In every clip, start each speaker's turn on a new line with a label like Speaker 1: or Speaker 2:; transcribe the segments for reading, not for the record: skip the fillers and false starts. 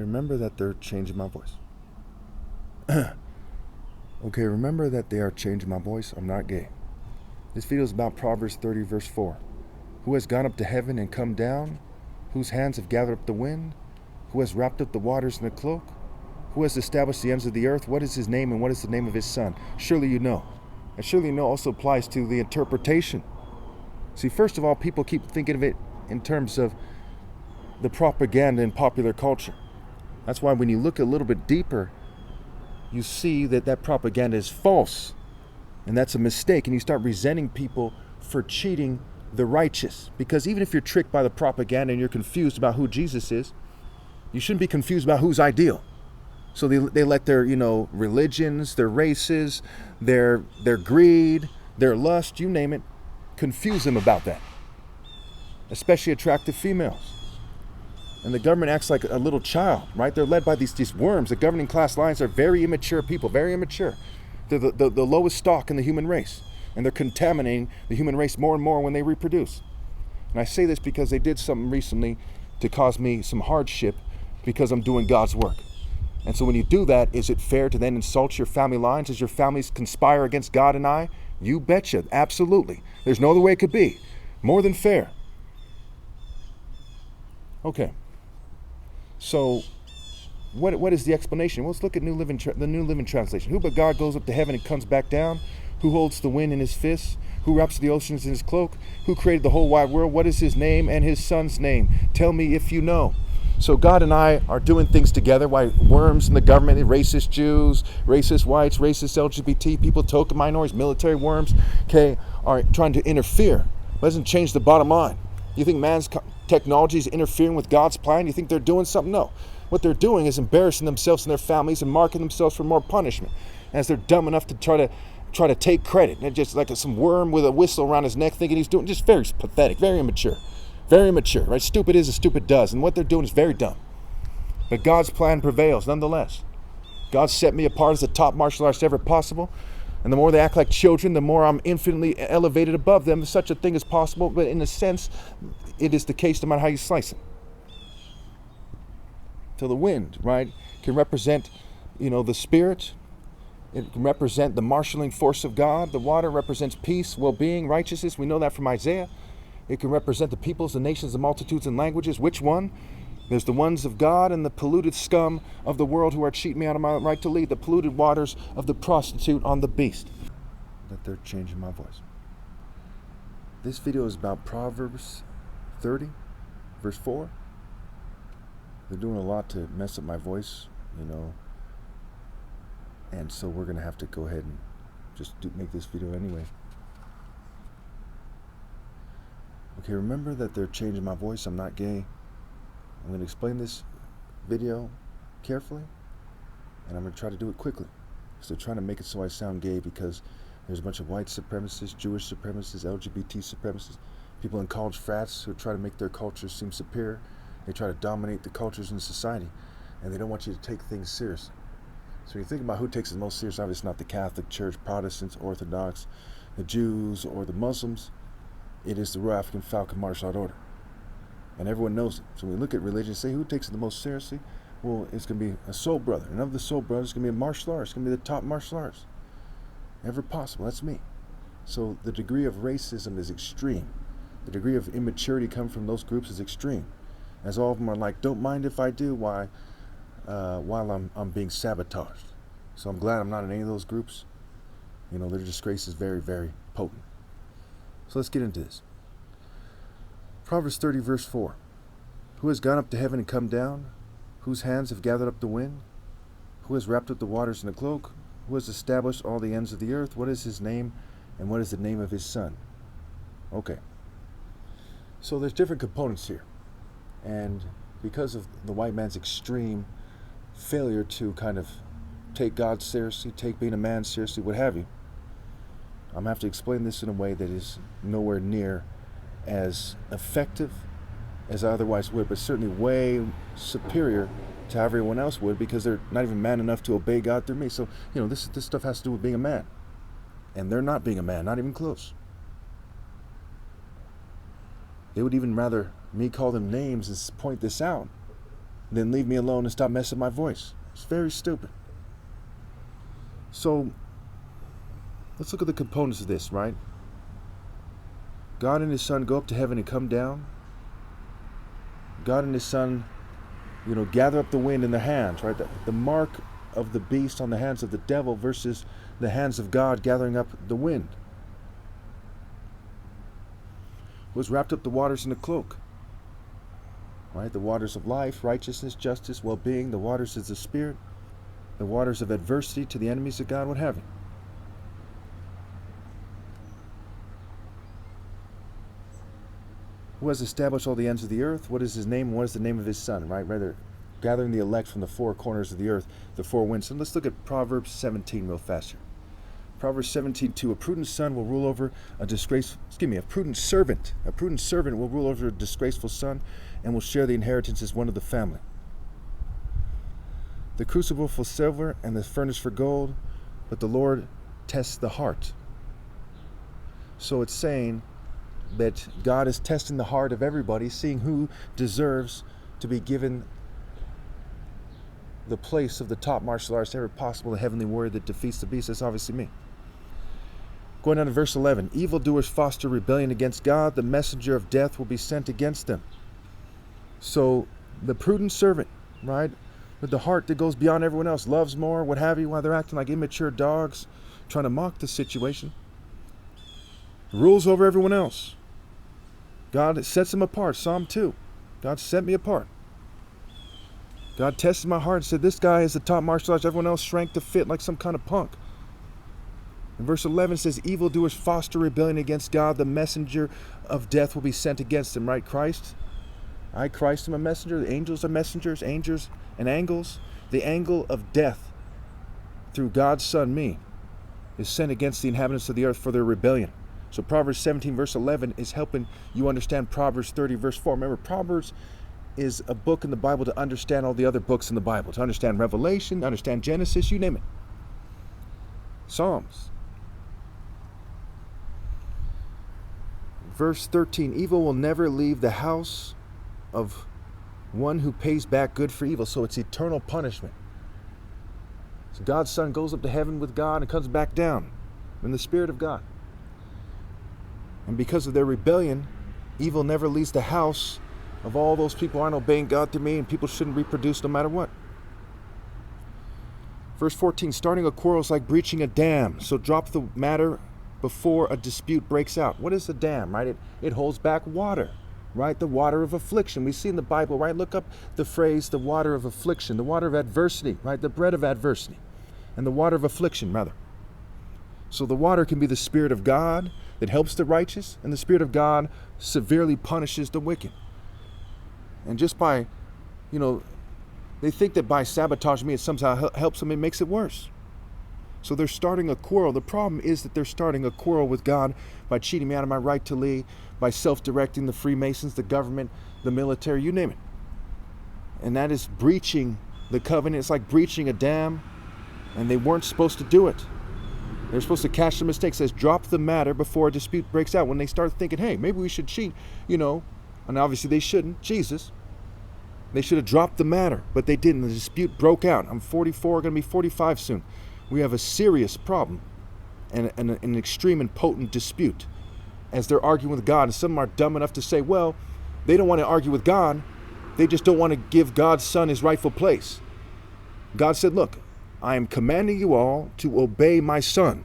Speaker 1: Remember that they're changing my voice. Okay, remember that they are changing my voice. I'm not gay. This video is about Proverbs 30, verse 4. Who has gone up to heaven and come down? Whose hands have gathered up the wind? Who has wrapped up the waters in a cloak? Who has established the ends of the earth? What is his name and what is the name of his son? Surely you know. And surely you know also applies to the interpretation. See, first of all, people keep thinking of it in terms of the propaganda in popular culture. That's why when you look a little bit deeper, you see that that propaganda is false. And that's a mistake. And you start resenting people for cheating the righteous. Because even if you're tricked by the propaganda and you're confused about who Jesus is, you shouldn't be confused about who's ideal. So they let their, religions, their races, their greed, their lust, you name it, confuse them about that. Especially attractive females. And the government acts like a little child, right? They're led by these worms. The governing class lines are very immature people, very immature. They're the lowest stock in the human race. And they're contaminating the human race more and more when they reproduce. And I say this because they did something recently to cause me some hardship because I'm doing God's work. And so when you do that, is it fair to then insult your family lines? Does your families conspire against God and I? You betcha, absolutely. There's no other way it could be. More than fair. Okay. So, what is the explanation? Well, let's look at the New Living Translation. Who but God goes up to heaven and comes back down? Who holds the wind in his fists? Who wraps the oceans in his cloak? Who created the whole wide world? What is his name and his son's name? Tell me if you know. So God and I are doing things together. Why worms in the government, the racist Jews, racist whites, racist LGBT people, token minorities, military worms, are trying to interfere. It doesn't change the bottom line. You think man's technology is interfering with God's plan? You think they're doing something? No. What they're doing is embarrassing themselves and their families and marking themselves for more punishment, as they're dumb enough to try to take credit. And just like some worm with a whistle around his neck thinking he's doing, just very pathetic, very immature. Very immature, right? Stupid is as stupid does. And what they're doing is very dumb. But God's plan prevails nonetheless. God set me apart as the top martial artist ever possible. And the more they act like children, the more I'm infinitely elevated above them. Such a thing is possible, but in a sense, it is the case no matter how you slice it. So the wind, right, can represent, the spirit. It can represent the marshaling force of God. The water represents peace, well-being, righteousness. We know that from Isaiah. It can represent the peoples, the nations, the multitudes, and languages. Which one? There's the ones of God and the polluted scum of the world who are cheating me out of my right to lead. The polluted waters of the prostitute on the beast. That they're changing my voice. This video is about Proverbs 30, verse 4. They're doing a lot to mess up my voice, And so we're going to have to go ahead and just make this video anyway. Okay, remember that they're changing my voice. I'm not gay. I'm going to explain this video carefully, and I'm going to try to do it quickly. So they're trying to make it so I sound gay because there's a bunch of white supremacists, Jewish supremacists, LGBT supremacists, people in college frats who try to make their cultures seem superior. They try to dominate the cultures in society, and they don't want you to take things seriously. So when you think about who takes it most seriously, obviously it's not the Catholic Church, Protestants, Orthodox, the Jews, or the Muslims. It is the Royal African Falcon Martial Art Order. And everyone knows it. So when we look at religion, say who takes it the most seriously? Well, it's going to be a soul brother. And of the soul brothers, it's going to be a martial artist. It's going to be the top martial artist ever possible. That's me. So the degree of racism is extreme. The degree of immaturity coming from those groups is extreme. As all of them are like, don't mind if I do, while I'm being sabotaged. So I'm glad I'm not in any of those groups. Their disgrace is very, very potent. So let's get into this. Proverbs 30, verse 4. Who has gone up to heaven and come down? Whose hands have gathered up the wind? Who has wrapped up the waters in a cloak? Who has established all the ends of the earth? What is his name, and what is the name of his son? Okay. So there's different components here. And because of the white man's extreme failure to kind of take God seriously, take being a man seriously, what have you, I'm going to have to explain this in a way that is nowhere near as effective as I otherwise would, but certainly way superior to how everyone else would, because they're not even man enough to obey God through me. So, this stuff has to do with being a man. And they're not being a man, not even close. They would even rather me call them names and point this out then leave me alone and stop messing with my voice. It's very stupid. So let's look at the components of this, right? God and his son go up to heaven and come down. God and his son, gather up the wind in their hands, right? The mark of the beast on the hands of the devil versus the hands of God gathering up the wind. Was wrapped up the waters in a cloak, right? The waters of life, righteousness, justice, well-being. The waters of the Spirit. The waters of adversity to the enemies of God, what have you. Who has established all the ends of the earth? What is his name? What is the name of his son, right? Rather, gathering the elect from the four corners of the earth, the four winds. And let's look at Proverbs 17 real fast here. Proverbs 17:2. A prudent son will rule over a prudent servant. A prudent servant will rule over a disgraceful son and will share the inheritance as one of the family. The crucible for silver and the furnace for gold, but the Lord tests the heart. So it's saying that God is testing the heart of everybody, seeing who deserves to be given the place of the top martial artist ever possible, the heavenly warrior that defeats the beast. That's obviously me. Going down to verse 11. Evildoers foster rebellion against God. The messenger of death will be sent against them. So the prudent servant, right, with the heart that goes beyond everyone else, loves more, what have you, while they're acting like immature dogs, trying to mock the situation, rules over everyone else. God sets them apart. Psalm 2. God set me apart. God tested my heart and said, this guy is the top martial artist. Everyone else shrank to fit like some kind of punk. And verse 11 says, evildoers foster rebellion against God. The messenger of death will be sent against them. Right, Christ? Christ, am a messenger. The angels are messengers, angels and angles. The angle of death through God's son, me, is sent against the inhabitants of the earth for their rebellion. So Proverbs 17 verse 11 is helping you understand Proverbs 30 verse 4. Remember, Proverbs is a book in the Bible to understand all the other books in the Bible, to understand Revelation, understand Genesis, you name it. Psalms. Verse 13, evil will never leave the house of one who pays back good for evil. So it's eternal punishment. So God's son goes up to heaven with God and comes back down in the Spirit of God. And because of their rebellion, evil never leaves the house of all those people who aren't obeying God through me, and people shouldn't reproduce no matter what. Verse 14, starting a quarrel is like breaching a dam, so drop the matter before a dispute breaks out. What is a dam, right? It holds back water, right? The water of affliction. We see in the Bible, right? Look up the phrase, the water of affliction, the water of adversity, right? The bread of adversity, and the water of affliction, rather. So the water can be the Spirit of God that helps the righteous, and the Spirit of God severely punishes the wicked. And just by, they think that by sabotaging me it somehow helps them, it makes it worse. So they're starting a quarrel. The problem is that they're starting a quarrel with God by cheating me out of my right to lead, by self-directing the Freemasons, the government, the military, you name it. And that is breaching the covenant. It's like breaching a dam, and they weren't supposed to do it. They're supposed to catch the mistake. It says, drop the matter before a dispute breaks out. When they start thinking, hey, maybe we should cheat, and obviously they shouldn't. Jesus. They should have dropped the matter, but they didn't. The dispute broke out. I'm 44, going to be 45 soon. We have a serious problem and an extreme and potent dispute as they're arguing with God. And some of them are dumb enough to say, well, they don't want to argue with God. They just don't want to give God's son his rightful place. God said, look, I am commanding you all to obey my son.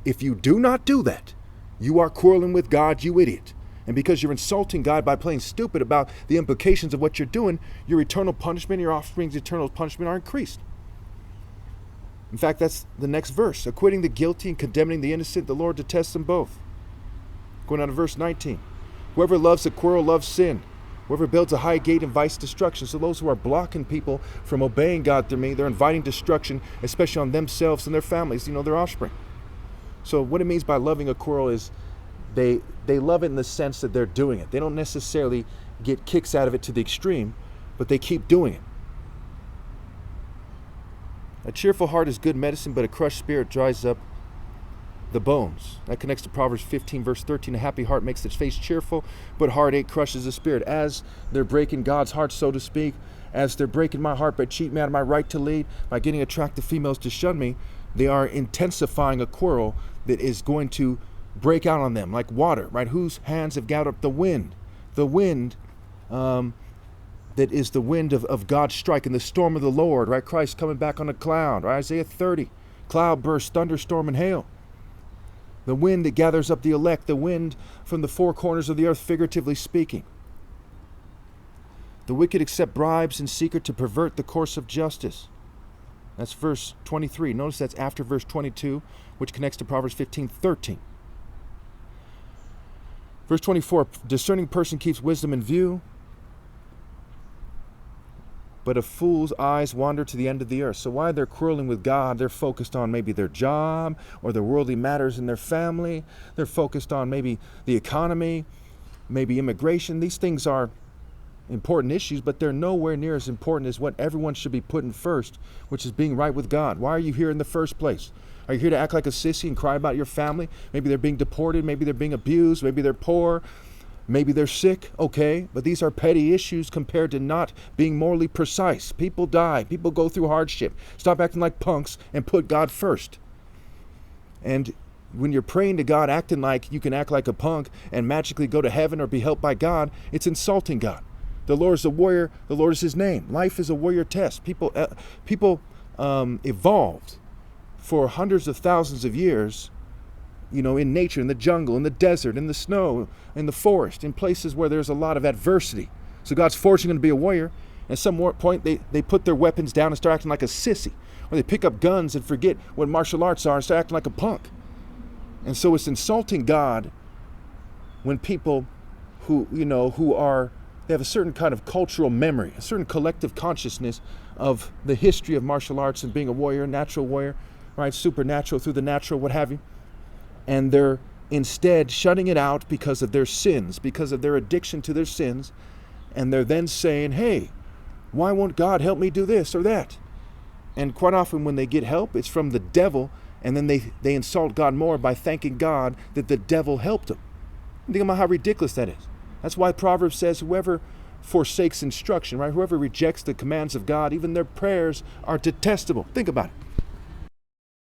Speaker 1: If you do not do that, you are quarreling with God, you idiot. And because you're insulting God by playing stupid about the implications of what you're doing, your eternal punishment, your offspring's eternal punishment are increased. In fact, that's the next verse. Acquitting the guilty and condemning the innocent, the Lord detests them both. Going on to verse 19. Whoever loves a quarrel loves sin. Whoever builds a high gate invites destruction. So those who are blocking people from obeying God through me, they're inviting destruction, especially on themselves and their families, their offspring. So what it means by loving a quarrel is they love it in the sense that they're doing it. They don't necessarily get kicks out of it to the extreme, but they keep doing it. A cheerful heart is good medicine, but a crushed spirit dries up the bones. That connects to Proverbs 15, verse 13. A happy heart makes its face cheerful, but heartache crushes the spirit. As they're breaking God's heart, so to speak, as they're breaking my heart by cheating me out of my right to lead, by getting attractive females to shun me, they are intensifying a quarrel that is going to break out on them like water, right? Whose hands have gathered up the wind? The wind that is the wind of God's strike and the storm of the Lord, right? Christ coming back on a cloud, right? Isaiah 30, cloud burst, thunderstorm, and hail. The wind that gathers up the elect, the wind from the four corners of the earth, figuratively speaking. The wicked accept bribes in secret to pervert the course of justice. That's verse 23. Notice that's after verse 22, which connects to Proverbs 15:13. Verse 24, discerning person keeps wisdom in view, but a fool's eyes wander to the end of the earth. So while they're quarreling with God, they're focused on maybe their job or the worldly matters in their family. They're focused on maybe the economy, maybe immigration. These things are important issues, but they're nowhere near as important as what everyone should be putting first, which is being right with God. Why are you here in the first place? Are you here to act like a sissy and cry about your family? Maybe they're being deported, maybe they're being abused, maybe they're poor, maybe they're sick, okay, but these are petty issues compared to not being morally precise. People die, people go through hardship. Stop acting like punks and put God first. And when you're praying to God, acting like you can act like a punk and magically go to heaven or be helped by God, it's insulting God. The Lord is a warrior. The Lord is his name. Life is a warrior test. People evolved for hundreds of thousands of years, in nature, in the jungle, in the desert, in the snow, in the forest, in places where there's a lot of adversity. So God's forcing them to be a warrior. At some point, they put their weapons down and start acting like a sissy. Or they pick up guns and forget what martial arts are and start acting like a punk. And so it's insulting God when people they have a certain kind of cultural memory, a certain collective consciousness of the history of martial arts and being a warrior, natural warrior, right? Supernatural through the natural, what have you. And they're instead shutting it out because of their sins, because of their addiction to their sins. And they're then saying, hey, why won't God help me do this or that? And quite often when they get help, it's from the devil, and then they insult God more by thanking God that the devil helped them. Think about how ridiculous that is. That's why Proverbs says whoever forsakes instruction, right? Whoever rejects the commands of God, even their prayers are detestable. Think about it.